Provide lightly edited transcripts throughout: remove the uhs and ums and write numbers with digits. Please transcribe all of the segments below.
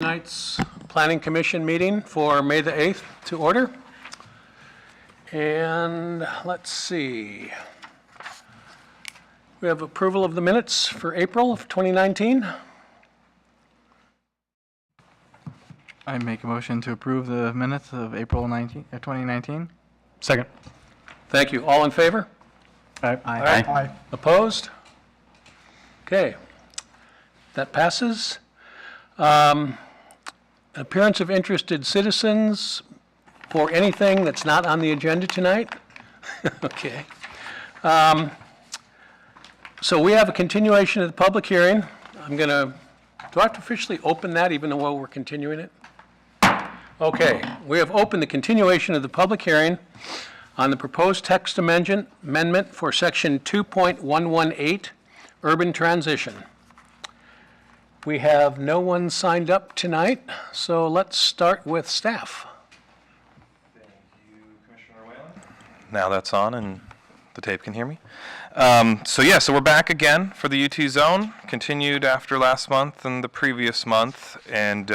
Tonight's Planning Commission meeting for May the 8th to order. And let's see. We have approval of the minutes for April of 2019. I make a motion to approve the minutes of April 2019. Second. Thank you. All in favor? Aye. Aye. Opposed? Okay. That passes. Appearance of interested citizens for anything that's not on the agenda tonight? Okay. So we have a continuation of the public hearing. Do I have to officially open that even though we're continuing it? Okay, we have opened the continuation of the public hearing on the proposed text amendment for section 2.118, urban transition. We have no one signed up tonight, so let's start with staff. Thank you, Commissioner Whalen. Now that's on and the tape can hear me. So we're back again for the UT zone, continued after last month and the previous month, and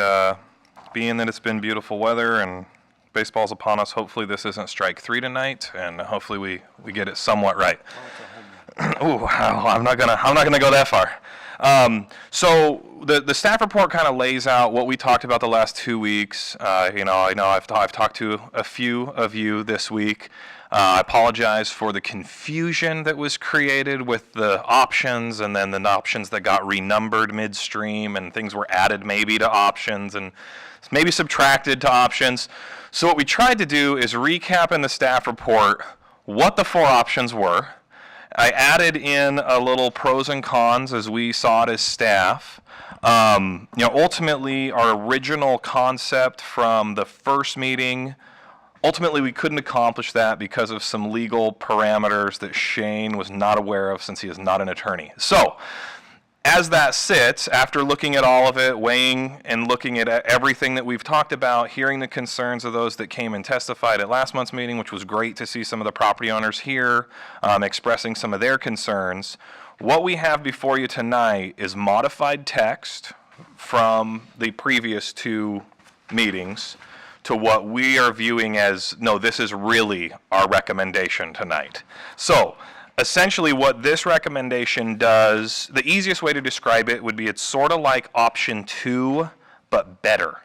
being that it's been beautiful weather and baseball's upon us, hopefully this isn't strike 3 tonight, and hopefully we get it somewhat right. Oh, I'm not gonna go that far. So the staff report kind of lays out what we talked about the last 2 weeks. I know I've talked to a few of you this week. I apologize for the confusion that was created with the options and then the options that got renumbered midstream and things were added maybe to options and maybe subtracted to options. So what we tried to do is recap in the staff report what the 4 options were. I added in a little pros and cons as we saw it as staff. Ultimately, our original concept from the first meeting, ultimately we couldn't accomplish that because of some legal parameters that Shane was not aware of since he is not an attorney. So, as that sits, after looking at all of it, weighing and looking at everything that we've talked about, hearing the concerns of those that came and testified at last month's meeting, which was great to see some of the property owners here expressing some of their concerns, what we have before you tonight is modified text from the previous 2 meetings to what we are viewing as, no, this is really our recommendation tonight. So, essentially what this recommendation does, the easiest way to describe it would be it's sort of like option 2, but better.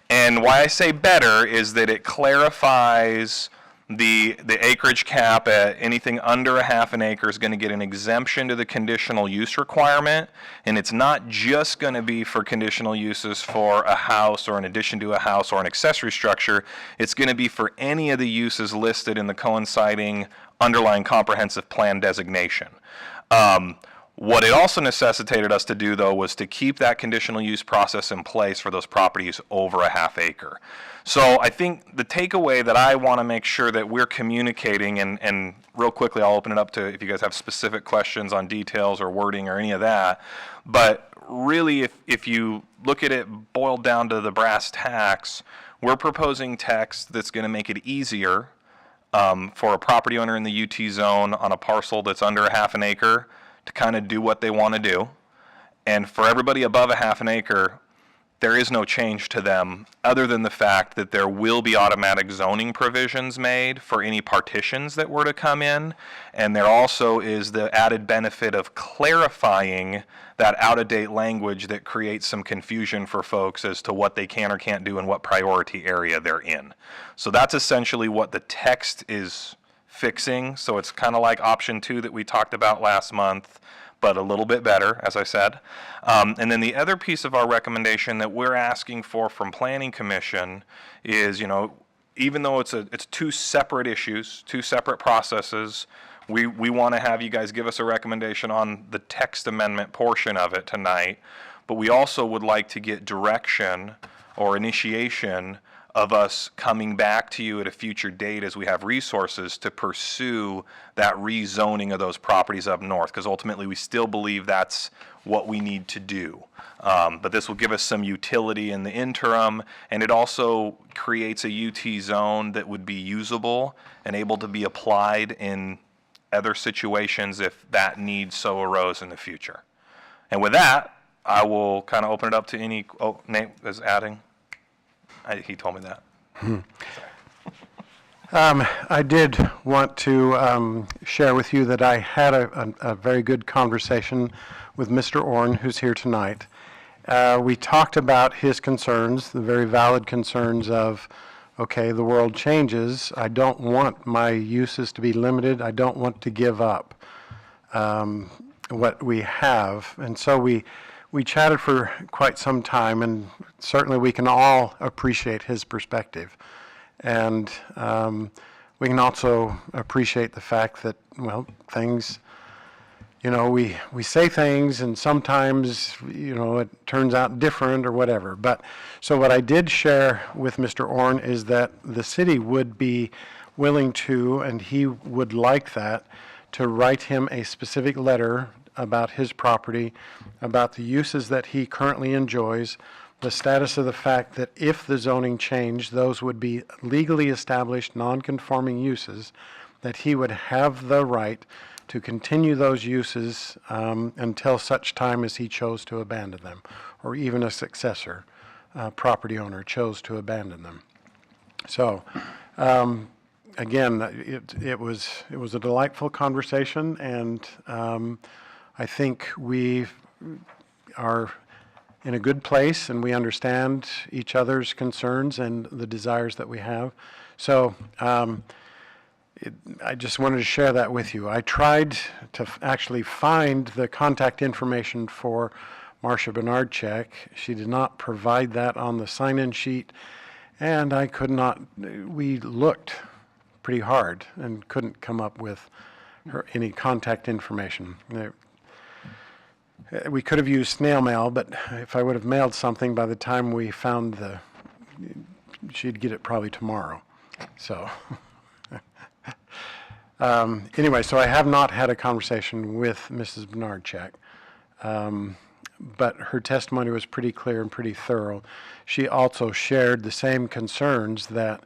And why I say better is that it clarifies the acreage cap at anything under a half an acre is going to get an exemption to the conditional use requirement, and it's not just going to be for conditional uses for a house or an addition to a house or an accessory structure. It's going to be for any of the uses listed in the coinciding underlying comprehensive plan designation. What it also necessitated us to do, though, was to keep that conditional use process in place for those properties over a half acre. So I think the takeaway that I want to make sure that we're communicating, and real quickly I'll open it up to if you guys have specific questions on details or wording or any of that, but really if you look at it boiled down to the brass tacks, we're proposing text that's going to make it easier for a property owner in the UT zone on a parcel that's under a half an acre to kind of do what they want to do. And for everybody above a half an acre, there is no change to them other than the fact that there will be automatic zoning provisions made for any partitions that were to come in. And there also is the added benefit of clarifying that out-of-date language that creates some confusion for folks as to what they can or can't do and what priority area they're in. So that's essentially what the text is fixing. So it's kind of like option 2 that we talked about last month, but a little bit better, as I said. And then the other piece of our recommendation that we're asking for from Planning Commission is, even though it's 2 separate issues, 2 separate processes, we want to have you guys give us a recommendation on the text amendment portion of it tonight, but we also would like to get direction or initiation of us coming back to you at a future date as we have resources to pursue that rezoning of those properties up north, because ultimately we still believe that's what we need to do. But this will give us some utility in the interim, and it also creates a UT zone that would be usable and able to be applied in other situations if that need so arose in the future. And with that, I will kind of open it up to any, oh, Nate is adding. He told me that. I did want to share with you that I had a very good conversation with Mr. Orn, who's here tonight. We talked about his concerns, the very valid concerns of, okay, the world changes. I don't want my uses to be limited. I don't want to give up what we have. And so we chatted for quite some time, and certainly we can all appreciate his perspective. And we can also appreciate the fact that, well, things, you know, we say things and sometimes, you know, it turns out different or whatever. But so what I did share with Mr. Orn is that the city would be willing to, and he would like that, to write him a specific letter about his property, about the uses that he currently enjoys, the status of the fact that if the zoning changed, those would be legally established non-conforming uses, that he would have the right to continue those uses until such time as he chose to abandon them, or even a successor property owner chose to abandon them. So, again, it was a delightful conversation, and I think we are in a good place, and we understand each other's concerns and the desires that we have. So I just wanted to share that with you. I tried to actually find the contact information for Marcia Bernardchek. She did not provide that on the sign-in sheet, and I could not, we looked pretty hard and couldn't come up with any contact information. We could have used snail mail, but if I would have mailed something, by the time we found she'd get it probably tomorrow. So anyway, so I have not had a conversation with Mrs. Bernardchek, but her testimony was pretty clear and pretty thorough. She also shared the same concerns, that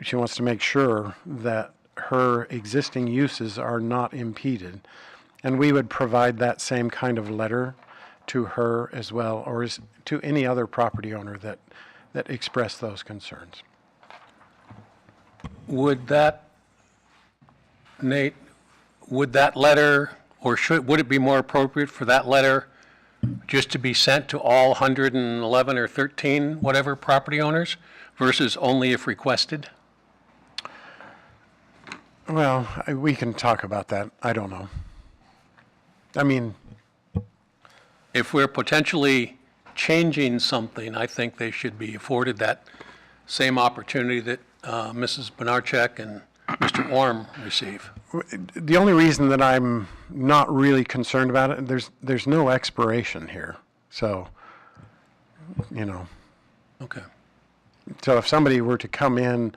she wants to make sure that her existing uses are not impeded. And we would provide that same kind of letter to her as well, or to any other property owner that expressed those concerns. Would that, Nate, would that letter, or would it be more appropriate for that letter just to be sent to all 111 or 13, whatever property owners, versus only if requested? Well, we can talk about that. I don't know. I mean, If we're potentially changing something, I think they should be afforded that same opportunity that Mrs. Bernardchek and Mr. Orm receive. the only reason that I'm not really concerned about it, there's no expiration here. So, you know, Okay. so if somebody were to come in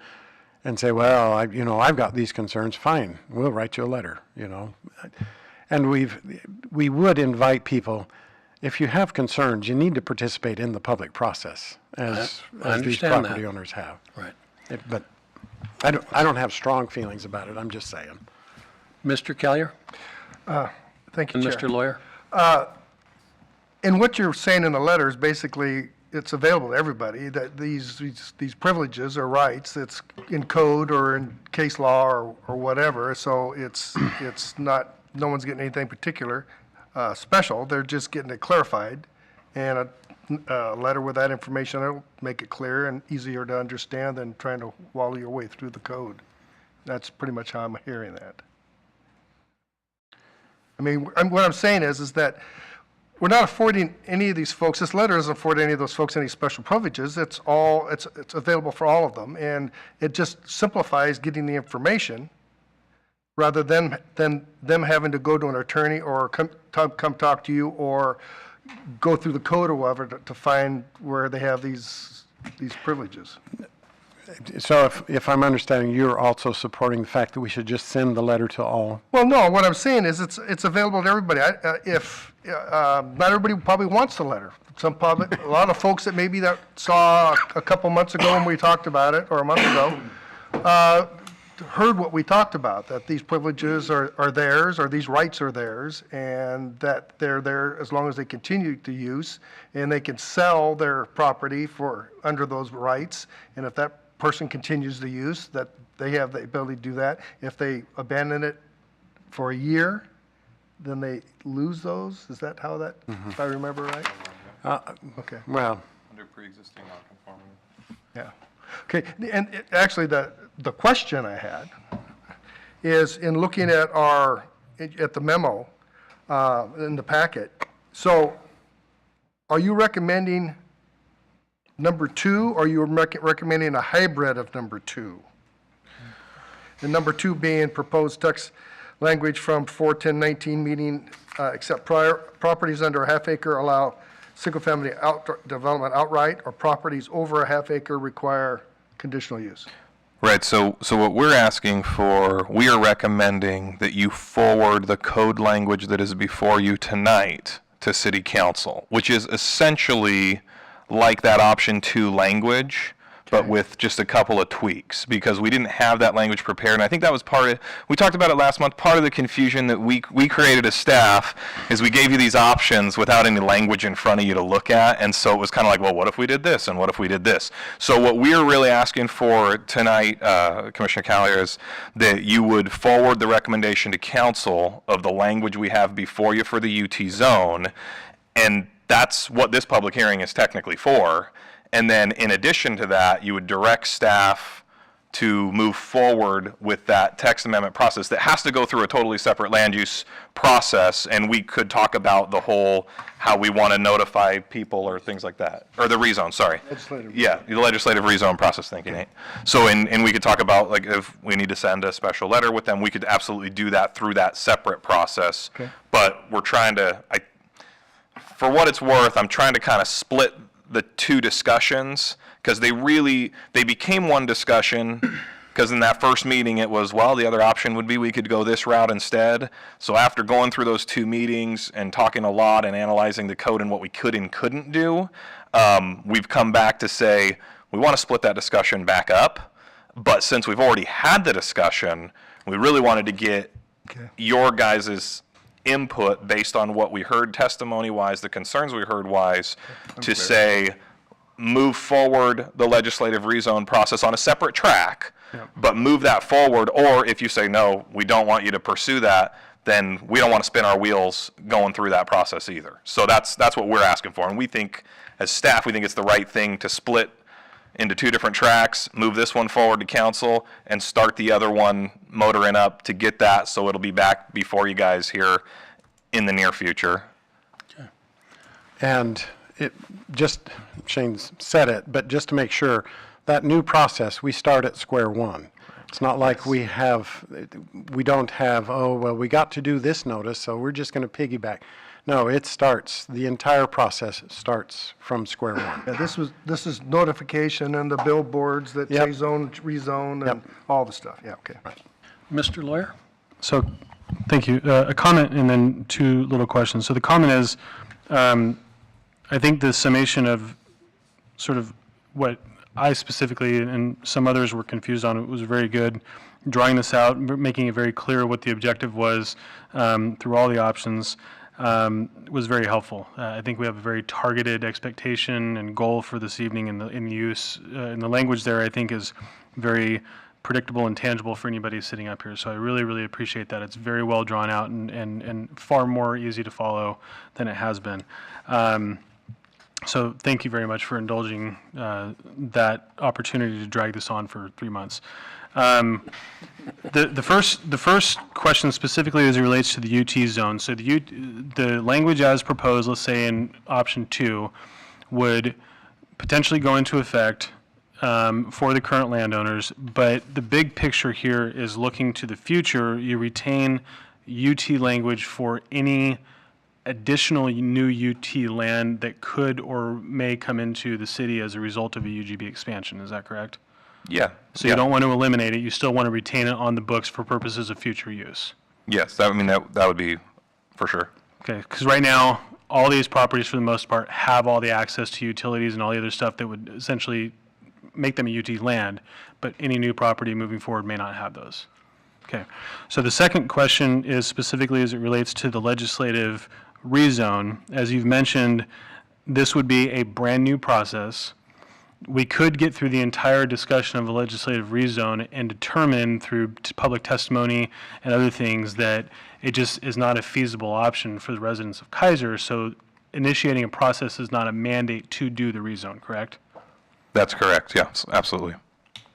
and say, well, I've got these concerns, fine, we'll write you a letter, you know. And we would invite people, if you have concerns, you need to participate in the public process, as these understand property that. owners have. Right. But I don't have strong feelings about it, I'm just saying. Mr. Kellier Thank you, and Chair. Mr. Lawyer? And what you're saying in the letter is basically, it's available to everybody, that these privileges or rights, it's in code or in case law or whatever, so it's not, no one's getting anything particular special, they're just getting it clarified, and a letter with that information will make it clear and easier to understand than trying to wallow your way through the code. That's pretty much how I'm hearing that. I mean, what I'm saying is that we're not affording any of these folks, this letter doesn't afford any of those folks any special privileges. It's available for all of them, and it just simplifies getting the information rather than them having to go to an attorney or come talk to you or go through the code or whatever to find where they have these privileges. So if I'm understanding, you're also supporting the fact that we should just send the letter to all. Well, no, what I'm saying is it's available to everybody. Not everybody probably wants the letter. A lot of folks that saw a couple months ago when we talked about it, or a month ago, heard what we talked about, that these privileges are theirs, or these rights are theirs, and that they're there as long as they continue to use, and they can sell their property under those rights, and if that person continues to use, that they have the ability to do that. If they abandon it for a year, then they lose those? Is that how that, if I remember right? Okay. Well, Under pre-existing non-conforming. Yeah. Okay, and actually, the question I had is in looking at at the memo in the packet, so are you recommending number 2, or are you recommending a hybrid of number 2? And number 2 being proposed text language from 41019 meeting, except properties under a half acre allow single-family development outright, or properties over a half acre require conditional use. Right, so what we're asking for, we are recommending that you forward the code language that is before you tonight to City Council, which is essentially like that option 2 language, but with just a couple of tweaks, because we didn't have that language prepared. And I think that was we talked about it last month, part of the confusion that we created as staff is we gave you these options without any language in front of you to look at. And so it was kind of like, well, what if we did this? And what if we did this? So what we're really asking for tonight, Commissioner Collier, is that you would forward the recommendation to council of the language we have before you for the UT zone. And that's what this public hearing is technically for. And then in addition to that, you would direct staff to move forward with that text amendment process that has to go through a totally separate land use process. And we could talk about the whole, how we want to notify people or things like that. Or the rezone, sorry. Yeah, the legislative rezone process, thank you, Nate. So, and we could talk about, like, if we need to send a special letter with them, we could absolutely do that through that separate process. Okay. But we're trying to, for what it's worth, I'm trying to kind of split the 2 discussions, because they became one discussion, because in that first meeting it was, well, the other option would be we could go this route instead. So after going through those 2 meetings and talking a lot and analyzing the code and what we could and couldn't do, we've come back to say we want to split that discussion back up. But since we've already had the discussion, we really wanted to get your guys' input based on what we heard testimony-wise, the concerns we heard wise, to say, move forward the legislative rezone process on a separate track, but move that forward, or if you say, no, we don't want you to pursue that, then we don't want to spin our wheels going through that process either. So that's what we're asking for. And we think, as staff, we think it's the right thing to split into 2 different tracks, move this one forward to council, and start the other one motoring up to get that, so it'll be back before you guys here in the near future. and Shane said it, but just to make sure, that new process, we start at square one. It's not like we don't have, oh, well, we got to do this notice, so we're just going to piggyback. No, the entire process starts from square one. Yeah, this is notification and the billboards that Yep. say zone, rezone, and all the stuff. Yeah, okay. Mr. Lawyer? So, thank you. A comment and then 2 little questions. So the comment is, I think the summation of sort of what I specifically and some others were confused on, it was very good. Drawing this out, making it very clear what the objective was through all the options was very helpful. I think we have a very targeted expectation and goal for this evening in the use. And the language there, I think, is very predictable and tangible for anybody sitting up here. So I really, really appreciate that. It's very well drawn out and far more easy to follow than it has been. So thank you very much for indulging that opportunity to drag this on for 3 months. The first question specifically as it relates to the UT zone. So the language as proposed, let's say in option 2, would potentially go into effect for the current landowners, but the big picture here is looking to the future. You retain UT language for any additional new UT land that could or may come into the city as a result of a UGB expansion. Is that correct? Yeah. So you don't want to eliminate it. You still want to retain it on the books for purposes of future use. Yes, that would be for sure. Okay, because right now, all these properties for the most part have all the access to utilities and all the other stuff that would essentially make them a UT land, but any new property moving forward may not have those. Okay. So the second question is specifically as it relates to the legislative rezone. As you've mentioned, this would be a brand-new process. We could get through the entire discussion of a legislative rezone and determine through public testimony and other things that it just is not a feasible option for the residents of Keizer. So initiating a process is not a mandate to do the rezone, correct? That's correct, yes, absolutely.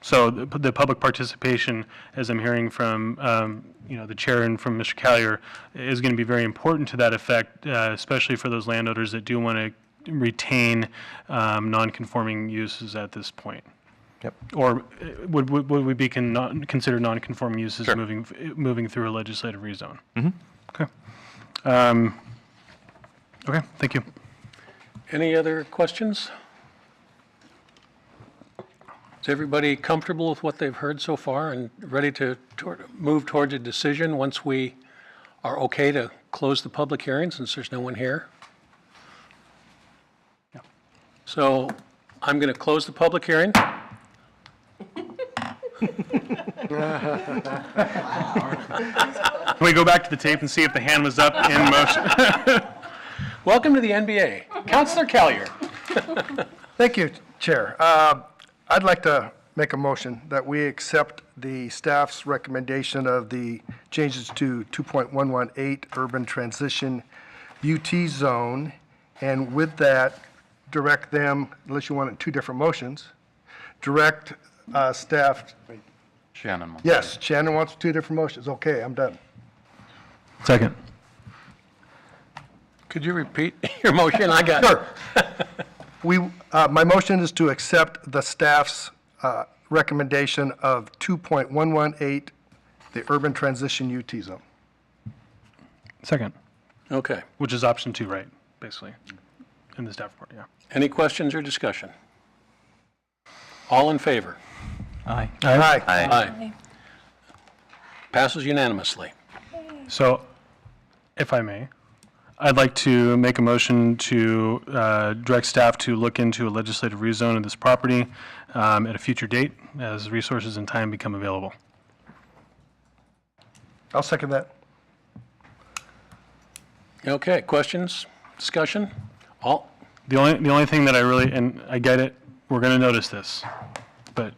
So the public participation, as I'm hearing from, the chair and from Mr. Collier, is going to be very important to that effect, especially for those landowners that do want to retain non-conforming uses at this point. Yep. Or would we be consider non-conforming uses Sure. moving through a legislative rezone? Mm-hmm. Okay. Okay, thank you. Any other questions? Is everybody comfortable with what they've heard so far and ready to move towards a decision once we are okay to close the public hearing since there's no one here? So I'm going to close the public hearing. Can we go back to the tape and see if the hand was up in motion? Welcome to the NBA. Counselor Collier. Thank you, Chair. I'd like to make a motion that we accept the staff's recommendation of the changes to 2.118 urban transition UT zone, and with that, direct them, unless you want it in two different motions, direct staff. Shannon. Yes, Shannon wants two different motions. Okay, I'm done. Second. Could you repeat your motion? I got Sure. My motion is to accept the staff's recommendation of 2.118, the urban transition UT zone. Second, Okay. which is option 2, right, basically, in the staff report, yeah. Any questions or discussion? All in favor? Aye. Aye. Aye. Passes unanimously. So, if I may, I'd like to make a motion to direct staff to look into a legislative rezone of this property at a future date as resources and time become available. I'll second that. Okay, questions, discussion? All, The only thing that I really, and I get it, we're going to notice this, but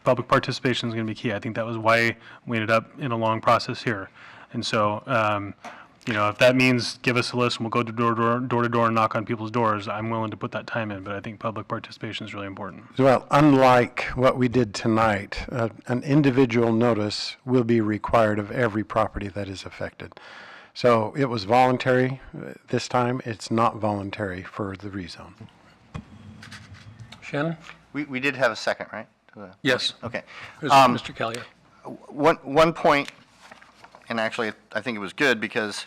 public participation is going to be key. I think that was why we ended up in a long process here. And so, if that means give us a list and we'll go door to door and knock on people's doors, I'm willing to put that time in, but I think public participation is really important. Well, unlike what we did tonight, an individual notice will be required of every property that is affected. So it was voluntary this time. It's not voluntary for the rezone. Shannon? We did have a second, right? to the- Yes. Okay. Here's Mr. Collier. One point, and actually, I think it was good because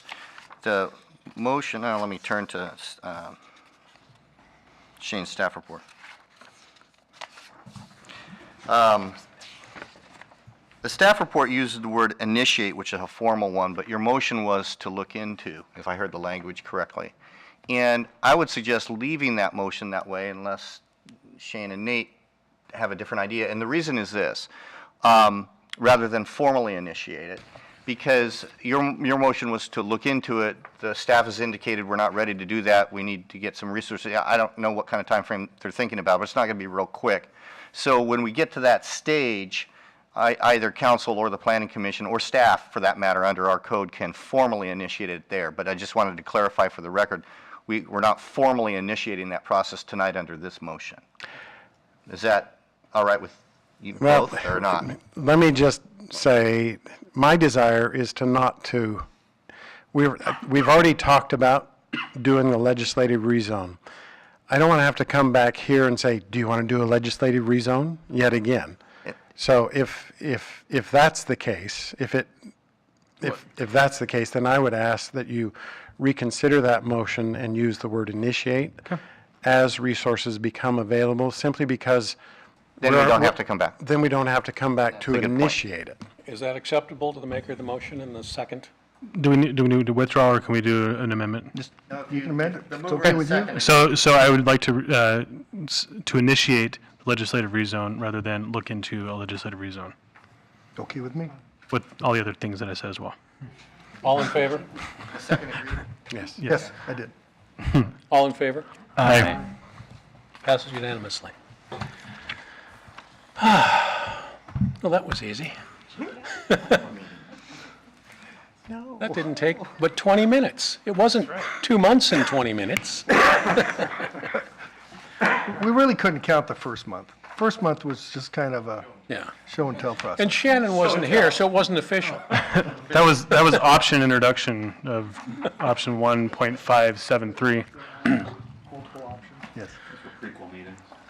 the motion, let me turn to Shane's staff report. The staff report uses the word initiate, which is a formal one, but your motion was to look into, if I heard the language correctly. And I would suggest leaving that motion that way unless Shane and Nate have a different idea. And the reason is this, rather than formally initiate it, because your motion was to look into it. The staff has indicated we're not ready to do that. We need to get some resources. I don't know what kind of time frame they're thinking about, but it's not going to be real quick. So when we get to that stage, either council or the planning commission or staff, for that matter, under our code can formally initiate it there. But I just wanted to clarify for the record, we're not formally initiating that process tonight under this motion. Is that all right with you both or not? Let me just say, my desire is to not to, we've already talked about doing the legislative rezone. I don't want to have to come back here and say, do you want to do a legislative rezone yet again? So if that's the case, if that's the case, then I would ask that you reconsider that motion and use the word initiate as resources become available, simply because Then we don't have to come back. then we don't have to come back to a good point. initiate it. Is that acceptable to the maker of the motion and the second? do we need to withdraw, or can we do an amendment? You can amend it. It's okay with you? So I would like to initiate legislative rezone rather than look into a legislative rezone Okay with me? with all the other things that I said as well. All in favor? Yes. Yes, I did. All in favor? Aye. Passes unanimously. Well, that was easy. That didn't take but 20 minutes. It wasn't 2 months and 20 minutes. We really couldn't count the first month. First month was just kind of a Yeah. show and tell process. And Shannon wasn't here, so it wasn't official. That was option introduction of option 1.573. Yes.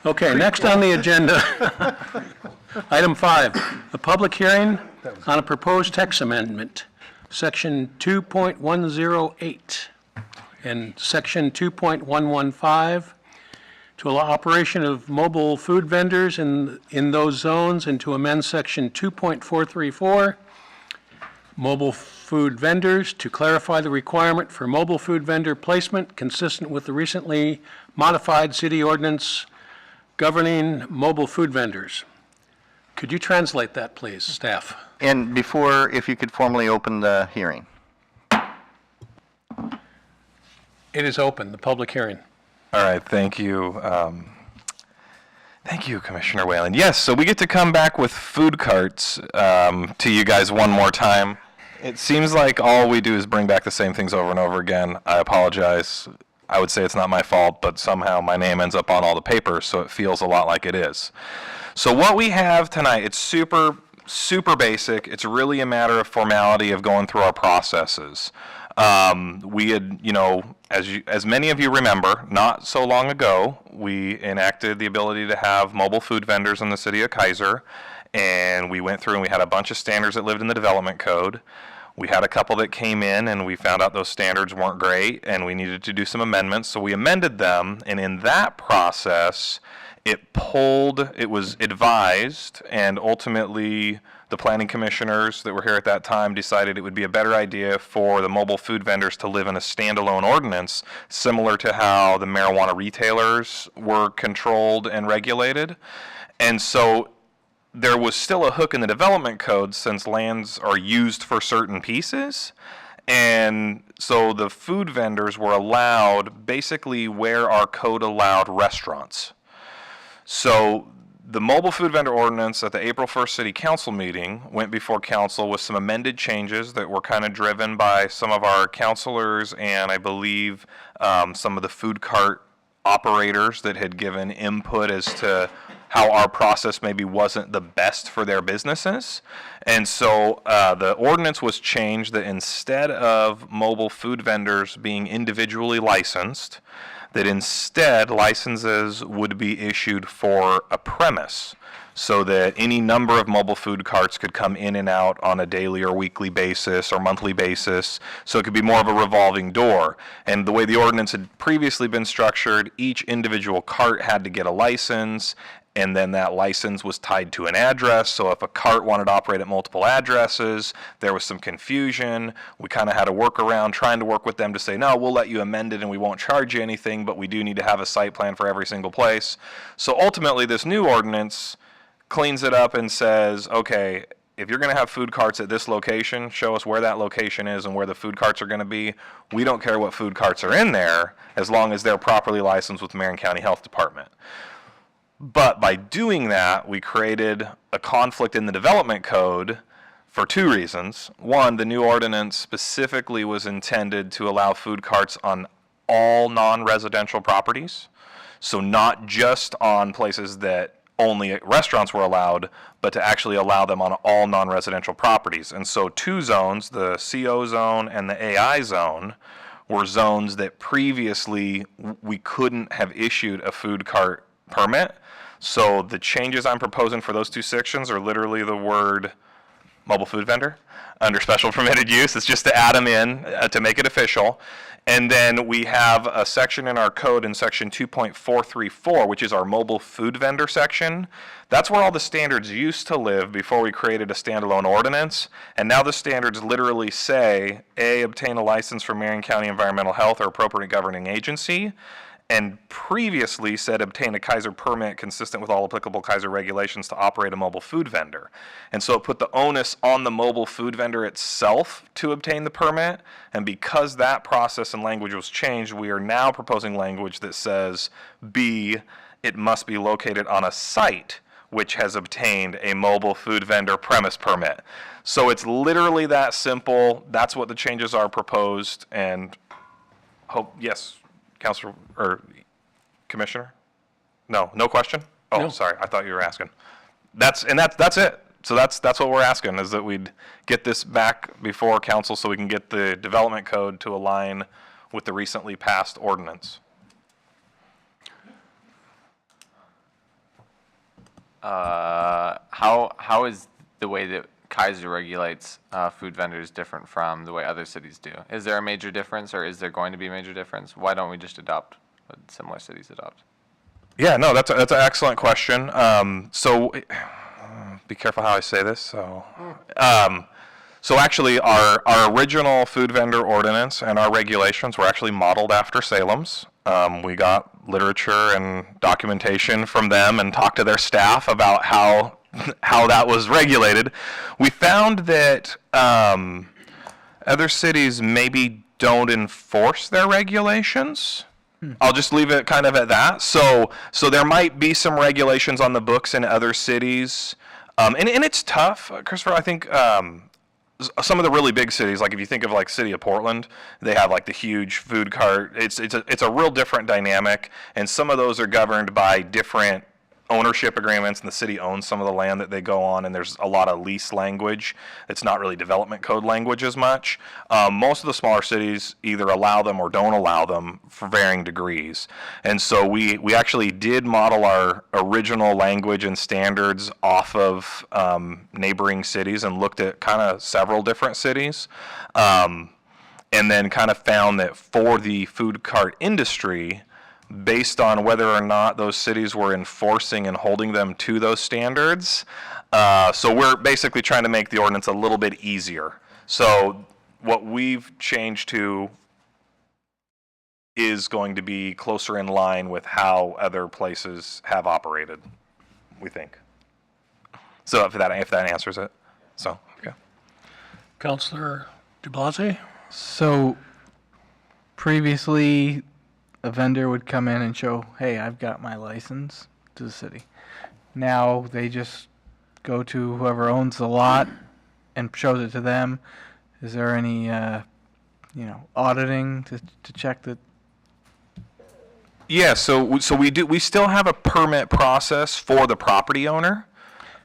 Okay, next on the agenda, item 5, a public hearing on a proposed text amendment, section 2.108 and section 2.115, to allow operation of mobile food vendors in those zones, and to amend section 2.434, mobile food vendors, to clarify the requirement for mobile food vendor placement consistent with the recently modified city ordinance governing mobile food vendors. Could you translate that, please, staff? And before, if you could formally open the hearing. It is open, the public hearing. All right, thank you. Thank you, Commissioner Whalen. Yes, so we get to come back with food carts to you guys one more time. It seems like all we do is bring back the same things over and over again. I apologize. I would say it's not my fault, but somehow my name ends up on all the papers, so it feels a lot like it is. So what we have tonight, it's super basic. It's really a matter of formality of going through our processes. We had, as many of you remember, not so long ago, we enacted the ability to have mobile food vendors in the city of Keizer, and we went through and we had a bunch of standards that lived in the development code. We had a couple that came in and we found out those standards weren't great and we needed to do some amendments, so we amended them, and in that process, it was advised, and ultimately the planning commissioners that were here at that time decided it would be a better idea for the mobile food vendors to live in a standalone ordinance, similar to how the marijuana retailers were controlled and regulated. And so there was still a hook in the development code since lands are used for certain pieces. And so the food vendors were allowed basically where our code allowed restaurants. So the mobile food vendor ordinance at the April 1st City Council meeting went before council with some amended changes that were kind of driven by some of our councilors and I believe some of the food cart operators that had given input as to how our process maybe wasn't the best for their businesses. And so the ordinance was changed that instead of mobile food vendors being individually licensed, that instead licenses would be issued for a premise, so that any number of mobile food carts could come in and out on a daily or weekly basis or monthly basis, so it could be more of a revolving door. And the way the ordinance had previously been structured, each individual cart had to get a license, and then that license was tied to an address, so if a cart wanted to operate at multiple addresses, there was some confusion. We kind of had a workaround trying to work with them to say, no, we'll let you amend it and we won't charge you anything, but we do need to have a site plan for every single place. So ultimately, this new ordinance cleans it up and says, okay, if you're going to have food carts at this location, show us where that location is and where the food carts are going to be. We don't care what food carts are in there, as long as they're properly licensed with the Marion County Health Department. But by doing that, we created a conflict in the development code for two reasons. One, the new ordinance specifically was intended to allow food carts on all non-residential properties. So not just on places that only restaurants were allowed, but to actually allow them on all non-residential properties. And so two zones, the CO zone and the AI zone, were zones that previously we couldn't have issued a food cart permit. So the changes I'm proposing for those two sections are literally the word mobile food vendor under special permitted use. It's just to add them in to make it official. And then we have a section in our code in section 2.434, which is our mobile food vendor section. That's where all the standards used to live before we created a standalone ordinance. And now the standards literally say, A, obtain a license from Marion County Environmental Health or appropriate governing agency, and previously said obtain a Keizer permit consistent with all applicable Keizer regulations to operate a mobile food vendor. And so it put the onus on the mobile food vendor itself to obtain the permit, and because that process and language was changed, we are now proposing language that says, B, it must be located on a site which has obtained a mobile food vendor premise permit. So it's literally that simple. That's what the changes are proposed, and hope, yes, Councilor, or Commissioner? No question? Oh, No. sorry, I thought you were asking. That's it. So that's what we're asking, is that we'd get this back before council so we can get the development code to align with the recently passed ordinance. How is the way that Keizer regulates food vendors different from the way other cities do? Is there a major difference, or is there going to be a major difference? Why don't we just adopt what similar cities adopt? Yeah, no, that's an excellent question. So be careful how I say this. So actually, our original food vendor ordinance and our regulations were actually modeled after Salem's. We got literature and documentation from them and talked to their staff about how that was regulated. We found that other cities maybe don't enforce their regulations. I'll just leave it kind of at that. So there might be some regulations on the books in other cities. And it's tough, Christopher. I think some of the really big cities, like if you think of like City of Portland, they have like the huge food cart. It's a real different dynamic, and some of those are governed by different ownership agreements, and the city owns some of the land that they go on, and there's a lot of lease language. It's not really development code language as much. Most of the smaller cities either allow them or don't allow them for varying degrees. And so we actually did model our original language and standards off of neighboring cities and looked at kind of several different cities. And then kind of found that for the food cart industry, based on whether or not those cities were enforcing and holding them to those standards. So we're basically trying to make the ordinance a little bit easier. So what we've changed to is going to be closer in line with how other places have operated, we think. So if that answers it. So, okay. Councilor DeBlasi? So previously, a vendor would come in and show, hey, I've got my license to the city. Now they just go to whoever owns the lot and shows it to them. Is there any, auditing to check that? Yeah, so we still have a permit process for the property owner.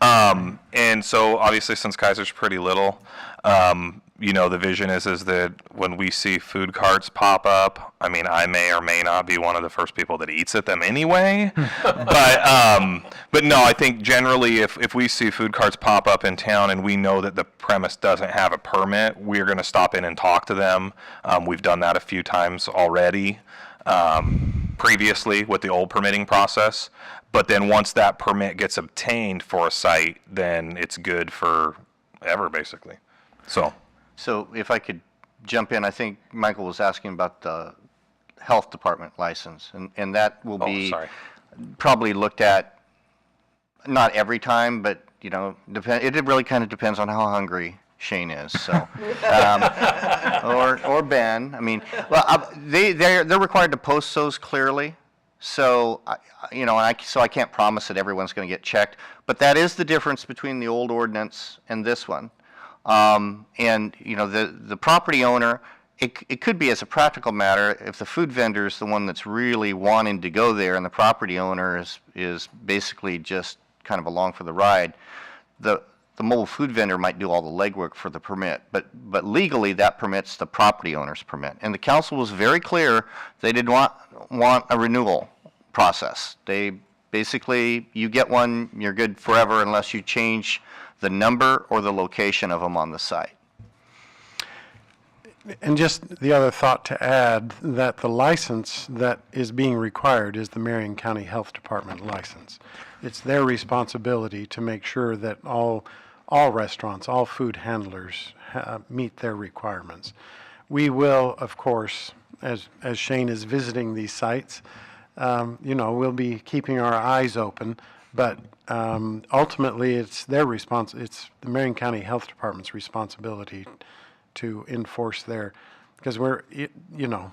And so obviously since Keizer's pretty little, the vision is that when we see food carts pop up, I mean, I may or may not be one of the first people that eats at them anyway. But no, I think generally if we see food carts pop up in town and we know that the premise doesn't have a permit, we're going to stop in and talk to them. We've done that a few times already, previously with the old permitting process. But then once that permit gets obtained for a site, then it's good forever, basically. So if I could jump in, I think Michael was asking about the health department license, and that will be probably looked at, not every time, but, it really kind of depends on how hungry Shane is, so, or Ben. I mean, well, they're required to post those clearly. So, so I can't promise that everyone's going to get checked, but that is the difference between the old ordinance and this one. The property owner, it could be as a practical matter, if the food vendor is the one that's really wanting to go there and the property owner is basically just kind of along for the ride, the mobile food vendor might do all the legwork for the permit, but legally that permits the property owner's permit. And the council was very clear they did not want a renewal process. They Basically, you get one, you're good forever unless you change the number or the location of them on the site. And just the other thought to add, that the license that is being required is the Marion County Health Department license. It's their responsibility to make sure that all restaurants, all food handlers meet their requirements. We will, of course, as Shane is visiting these sites, we'll be keeping our eyes open, but ultimately it's it's the Marion County Health Department's responsibility to enforce their, because we're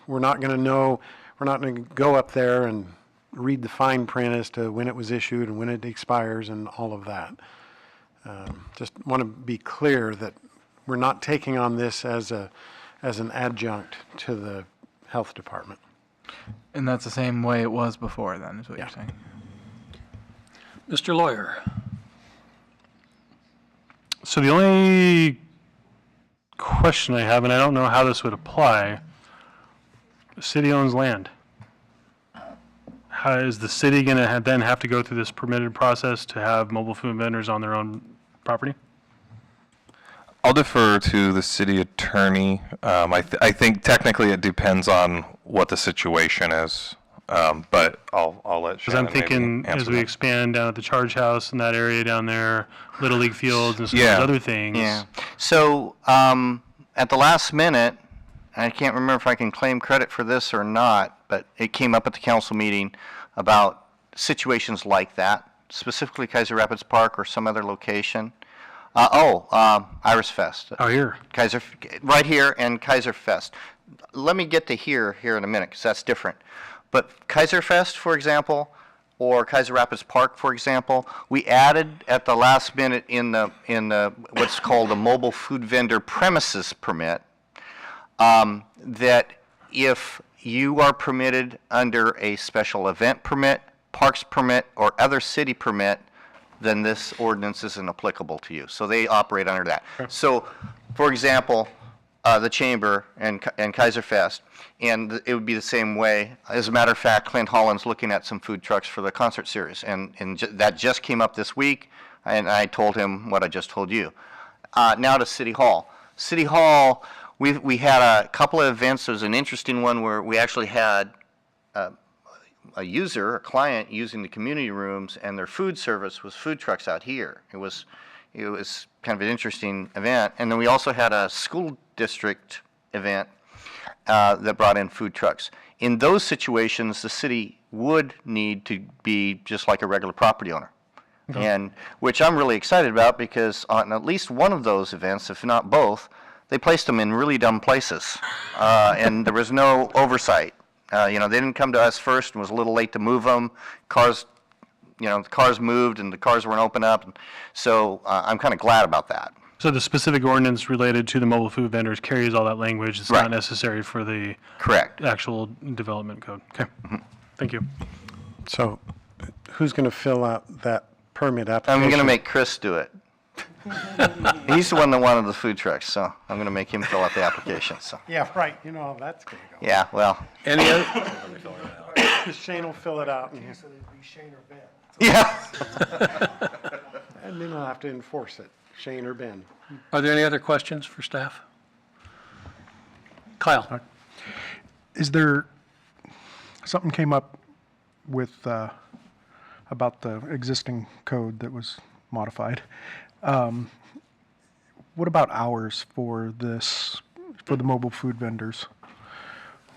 not going to go up there and read the fine print as to when it was issued and when it expires and all of that. Just want to be clear that we're not taking on this as an adjunct to the health department. And that's the same way it was before then, is what Yeah. you're saying? Mr. Lawyer? So the only question I have, and I don't know how this would apply, the city owns land. How is the city going to then have to go through this permitted process to have mobile food vendors on their own property? I'll defer to the city attorney. I think technically it depends on what the situation is, but I'll let Because Shannon I'm thinking maybe as answer we that. expand down at the Charge House in that area down there, Little League fields and some of Yeah. those other things. Yeah. So at the last minute, I can't remember if I can claim credit for this or not, but it came up at the council meeting about situations like that, specifically Keizer Rapids Park or some other location. Iris Fest. Oh, here. Keizer, right here, and Keizer Fest. Let me get to here in a minute, because that's different. But Keizer Fest, for example, or Keizer Rapids Park, for example, we added at the last minute in the what's called a mobile food vendor premises permit, that if you are permitted under a special event permit, parks permit, or other city permit, then this ordinance isn't applicable to you. So they operate under that. So, for example, the Chamber and Keizer Fest, and it would be the same way. As a matter of fact, Clint Holland's looking at some food trucks for the concert series, and that just came up this week, and I told him what I just told you. Now to City Hall. City Hall, we had a couple of events. There was an interesting one where we actually had a client using the community rooms, and their food service was food trucks out here. It was kind of an interesting event. And then we also had a school district event that brought in food trucks. In those situations, the city would need to be just like a regular property owner. And which I'm really excited about, because on at least one of those events, if not both, they placed them in really dumb places, and there was no oversight. They didn't come to us first and was a little late to move them. The cars moved and the cars weren't open up. So I'm kind of glad about that. So the specific ordinance related to the mobile food vendors carries all that language. It's Right. not necessary for the Correct. actual development code. Okay. Thank you. So who's going to fill out that permit application? I'm going to make Chris do it. He's the one that wanted the food trucks, so I'm going to make him fill out the application. So Yeah, right, you know how that's going to go. yeah, well, Any other, Shane will fill it out, and yeah. and then I'll have to enforce it, Shane or Ben. are there any other questions for staff? Kyle? Is there, something came up with, about the existing code that was modified. What about hours for this, for the mobile food vendors?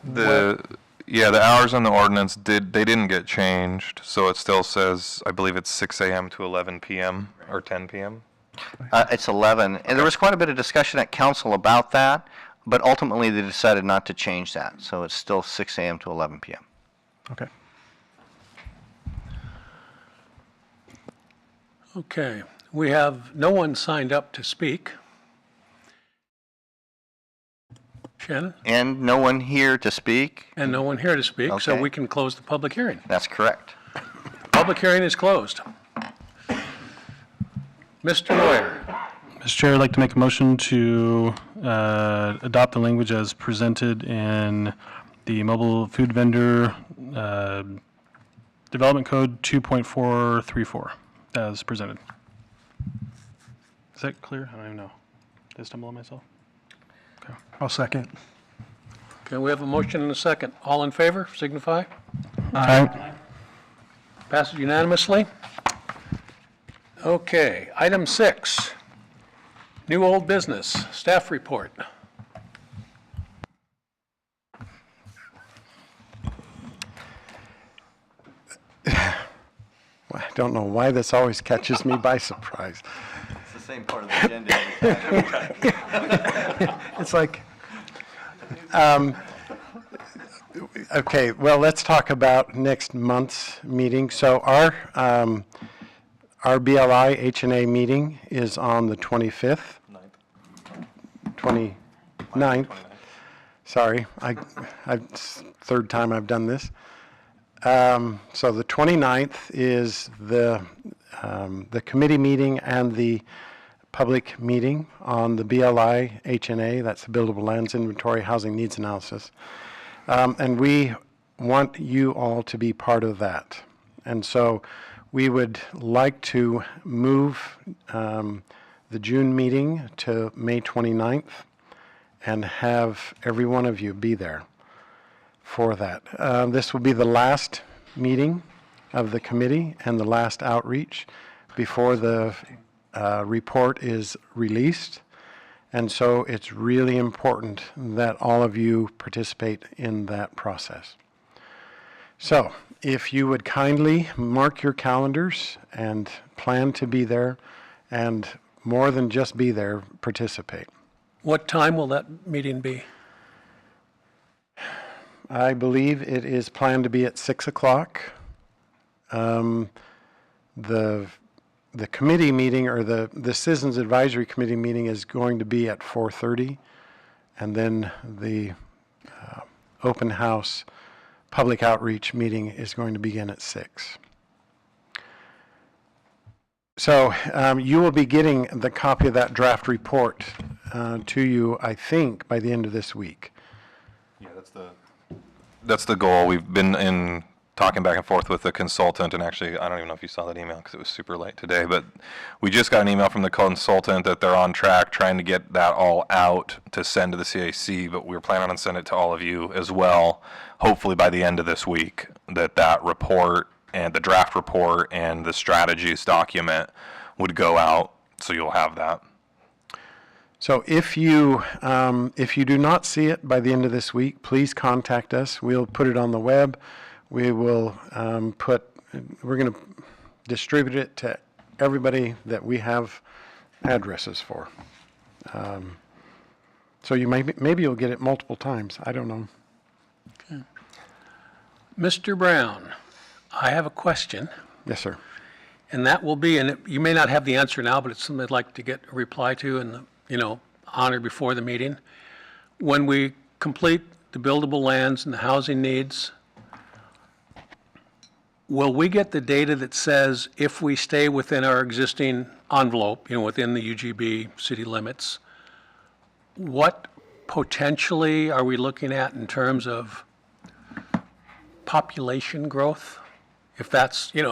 The hours on the ordinance didn't get changed, so it still says, I believe it's 6 a.m. to 11 p.m. or 10 p.m. It's 11. And there was quite a bit of discussion at council about that, but ultimately they decided not to change that. So it's still 6 a.m. to 11 p.m. Okay. Okay, we have no one signed up to speak. Shannon? And no one here to speak? And no one here to speak, so Okay. we can close the public hearing. That's correct. Public hearing is closed. Mr. Lawyer? Mr. Chair, I'd like to make a motion to adopt the language as presented in the mobile food vendor Development Code 2.434 as presented. Is that clear? I don't even know. Did I stumble on myself? I'll second. Okay, we have a motion and a second. All in favor, signify. Aye. Passes unanimously. Okay, item 6, new old business, staff report. I don't know why this always catches me by surprise. It's the same part of the agenda every time. It's like, Okay, well, let's talk about next month's meeting. So our BLI H&A meeting is on the 25th. 29th. Sorry, third time I've done this. So the 29th is the committee meeting and the public meeting on the BLI H&A, that's the Buildable Lands Inventory Housing Needs Analysis. And we want you all to be part of that. And so we would like to move the June meeting to May 29th and have every one of you be there for that. This will be the last meeting of the committee and the last outreach before the report is released. And so it's really important that all of you participate in that process. So if you would kindly mark your calendars and plan to be there, and more than just be there, participate. What time will that meeting be? I believe it is planned to be at 6 o'clock. The committee meeting, or the Citizens Advisory Committee meeting, is going to be at 4:30, and then the open house public outreach meeting is going to begin at 6. So you will be getting the copy of that draft report to you, I think, by the end of this week. Yeah, that's the goal. We've been talking back and forth with the consultant, and actually, I don't even know if you saw that email because it was super late today, but we just got an email from the consultant that they're on track trying to get that all out to send to the CAC, but we're planning on sending it to all of you as well, hopefully by the end of this week, that report and the draft report and the strategies document would go out, so you'll have that. So if you do not see it by the end of this week, please contact us. We'll put it on the web. We will we're going to distribute it to everybody that we have addresses for. So you maybe you'll get it multiple times. I don't know. Okay. Mr. Brown, I have a question, Yes, sir. and that will be, and you may not have the answer now, but it's something I'd like to get a reply to and, honor before the meeting. When we complete the buildable lands and the housing needs, will we get the data that says if we stay within our existing envelope, within the UGB city limits, what potentially are we looking at in terms of population growth? If that's, if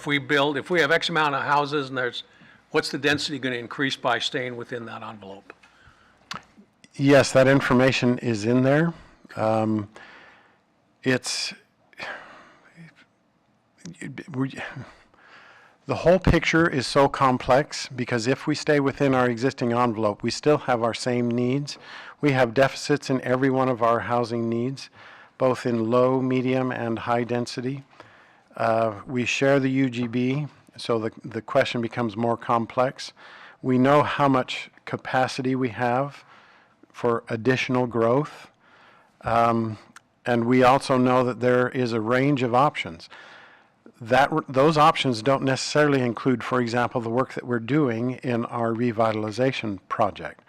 we have X amount of houses and what's the density going to increase by staying within that envelope? Yes, that information is in there. The whole picture is so complex because if we stay within our existing envelope, we still have our same needs. We have deficits in every one of our housing needs, both in low, medium, and high density. We share the UGB, so the question becomes more complex. We know how much capacity we have for additional growth, and we also know that there is a range of options. Those options don't necessarily include, for example, the work that we're doing in our revitalization project.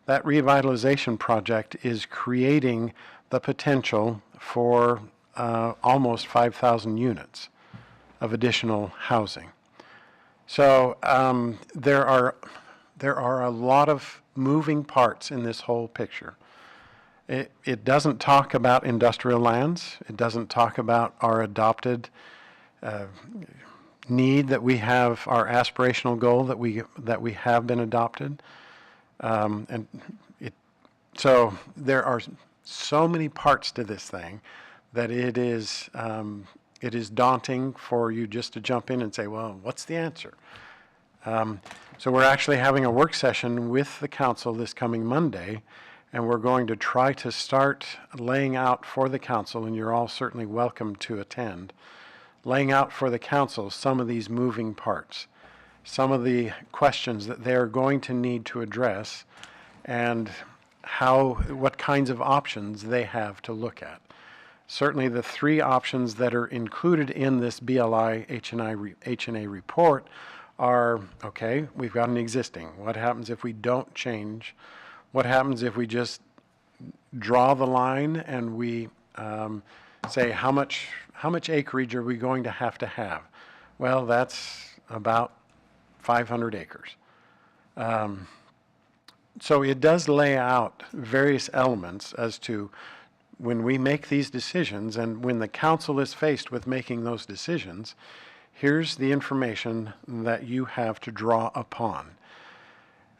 That revitalization project is creating the potential for almost 5,000 units of additional housing. So there are a lot of moving parts in this whole picture. It doesn't talk about industrial lands. It doesn't talk about our adopted need that we have, our aspirational goal that we have been adopted. So there are so many parts to this thing that it is daunting for you just to jump in and say, well, what's the answer? So we're actually having a work session with the council this coming Monday, and we're going to try to start laying out for the council, and you're all certainly welcome to attend, laying out for the council some of these moving parts, some of the questions that they're going to need to address, and what kinds of options they have to look at. Certainly the three options that are included in this BLI H&A report are, okay, we've got an existing. What happens if we don't change? What happens if we just draw the line and we say how much acreage are we going to have? Well, that's about 500 acres. So it does lay out various elements as to when we make these decisions and when the council is faced with making those decisions, here's the information that you have to draw upon.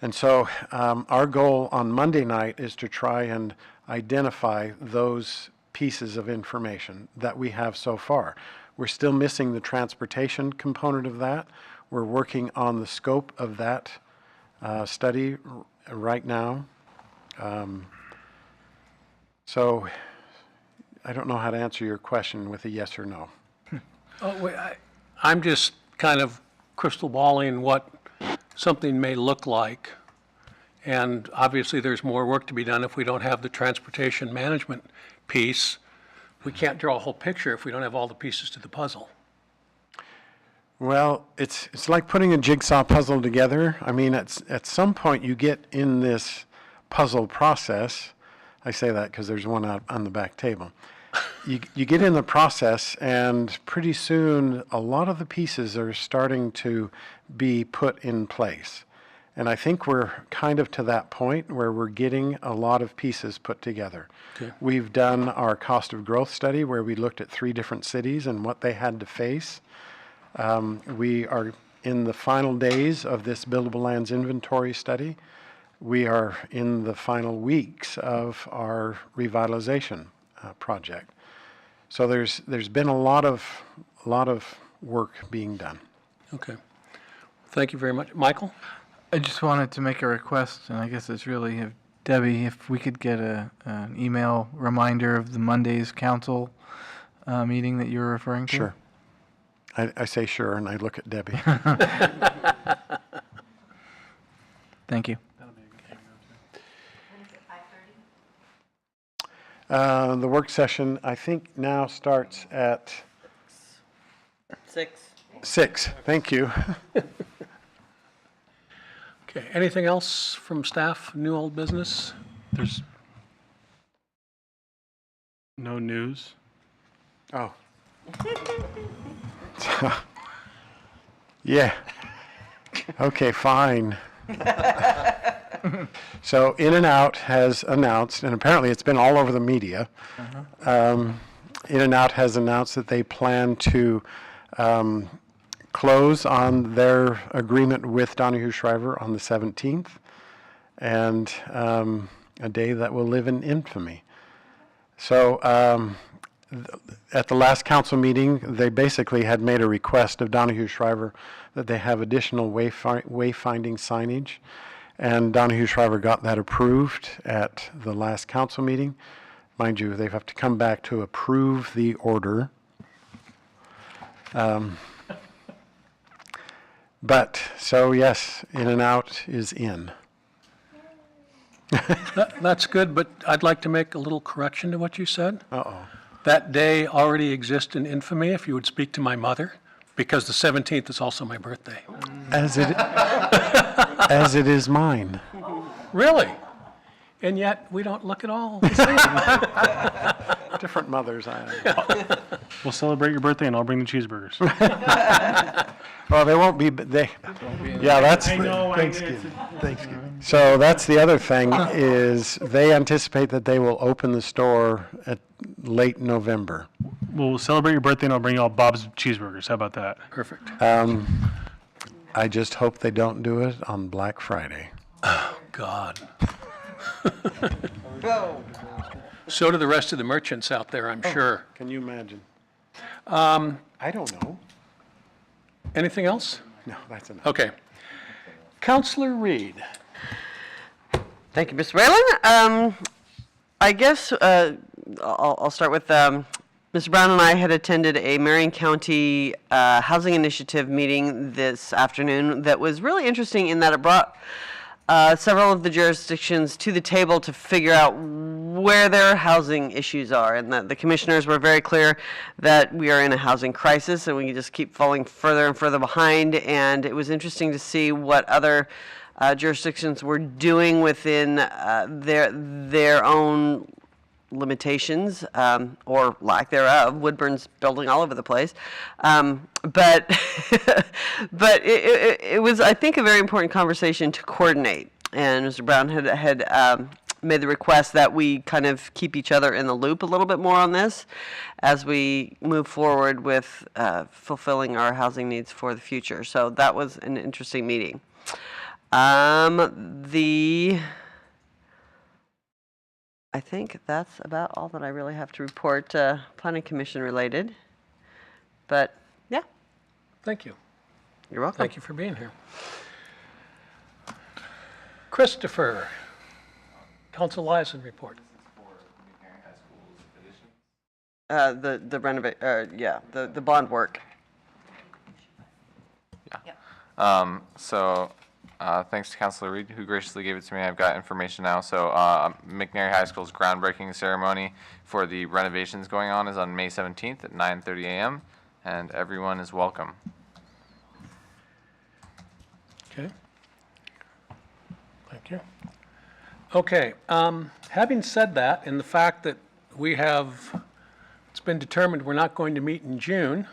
And so our goal on Monday night is to try and identify those pieces of information that we have so far. We're still missing the transportation component of that. We're working on the scope of that study right now. So I don't know how to answer your question with a yes or no. I'm just kind of crystal balling what something may look like. And obviously, there's more work to be done if we don't have the transportation management piece. We can't draw a whole picture if we don't have all the pieces to the puzzle. Well, it's like putting a jigsaw puzzle together. I mean, at some point you get in this puzzle process. I say that because there's one out on the back table. You get in the process, and pretty soon a lot of the pieces are starting to be put in place. And I think we're kind of to that point where we're getting a lot of pieces put together. Okay. We've done our cost of growth study where we looked at 3 different cities and what they had to face. We are in the final days of this buildable lands inventory study. We are in the final weeks of our revitalization project. So there's been a lot of work being done. Okay. Thank you very much. Michael? I just wanted to make a request, and I guess it's really Debbie, if we could get an email reminder of the Monday's council meeting that you're referring to. Sure. I say sure, and I look at Debbie. Thank you. The work session, I think, now starts at 6. Thank you. Okay, anything else from staff, new old business? There's no news. Oh. Yeah. Okay, fine. So In-N-Out has announced, and apparently it's been all over the media, In-N-Out has announced that they plan to close on their agreement with Donahue Shriver on the 17th, and a day that will live in infamy. So at the last council meeting, they basically had made a request of Donahue Shriver that they have additional wayfinding signage, and Donahue Shriver got that approved at the last council meeting. Mind you, they have to come back to approve the order. But, so yes, In-N-Out is in. That's good, but I'd like to make a little correction to what you said. Uh-oh. That day already exists in infamy, if you would speak to my mother, because the 17th is also my birthday. As it is mine. Really? And yet, we don't look at all the same. Different mothers. We'll celebrate your birthday and I'll bring the cheeseburgers. Well, they won't be, yeah, that's, Thanksgiving. so that's the other thing, is they anticipate that they will open the store at late November. We'll celebrate your birthday and I'll bring you all Bob's cheeseburgers. How about that? Perfect. I just hope they don't do it on Black Friday. God. So do the rest of the merchants out there, I'm sure. Can you imagine? I don't know. Anything else? No, that's enough. Okay. Counselor Reed. Thank you, Mr. Whalen. I guess I'll start with Mr. Brown and I had attended a Marion County Housing Initiative meeting this afternoon that was really interesting in that it brought several of the jurisdictions to the table to figure out where their housing issues are. And the commissioners were very clear that we are in a housing crisis and we just keep falling further and further behind. And it was interesting to see what other jurisdictions were doing within their own limitations or lack thereof. Woodburn's building all over the place, but but it was, I think, a very important conversation to coordinate. And Mr. Brown had made the request that we kind of keep each other in the loop a little bit more on this as we move forward with fulfilling our housing needs for the future. So that was an interesting meeting. I think that's about all that I really have to report, Planning Commission related. But, yeah, Thank you. you're welcome. Thank you for being here. Christopher, Council Liaison report. The renovate, the bond work. Thanks to Councilor Reed, who graciously gave it to me. I've got information now. So McNary High School's groundbreaking ceremony for the renovations going on is on May 17th at 9:30 a.m. and everyone is welcome. Okay. Thank you. Okay, having said that, and the fact that it's been determined we're not going to meet in June,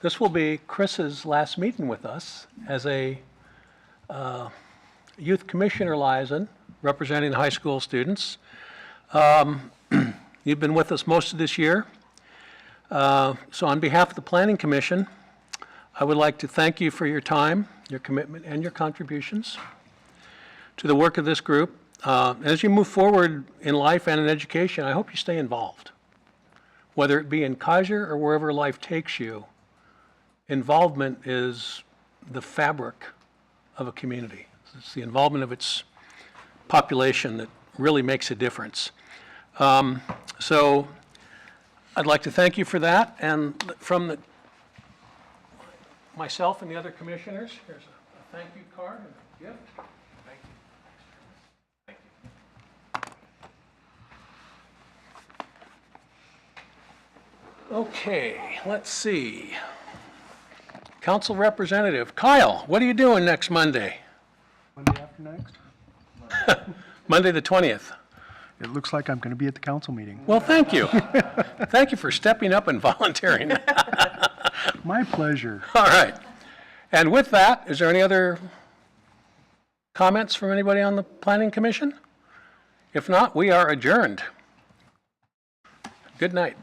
this will be Chris's last meeting with us as a youth commissioner liaison representing the high school students. You've been with us most of this year. So on behalf of the Planning Commission, I would like to thank you for your time, your commitment, and your contributions to the work of this group. As you move forward in life and in education, I hope you stay involved. Whether it be in Keizer or wherever life takes you, involvement is the fabric of a community. It's the involvement of its population that really makes a difference. So I'd like to thank you for that. And from myself and the other commissioners, here's a thank you card and a gift. Thank you. Thank you. Okay, let's see. Council Representative Kyle, what are you doing next Monday? Monday after next? Monday the 20th. It looks like I'm going to be at the council meeting. Well, thank you. Thank you for stepping up and volunteering. My pleasure. All right. And with that, is there any other comments from anybody on the Planning Commission? If not, we are adjourned. Good night.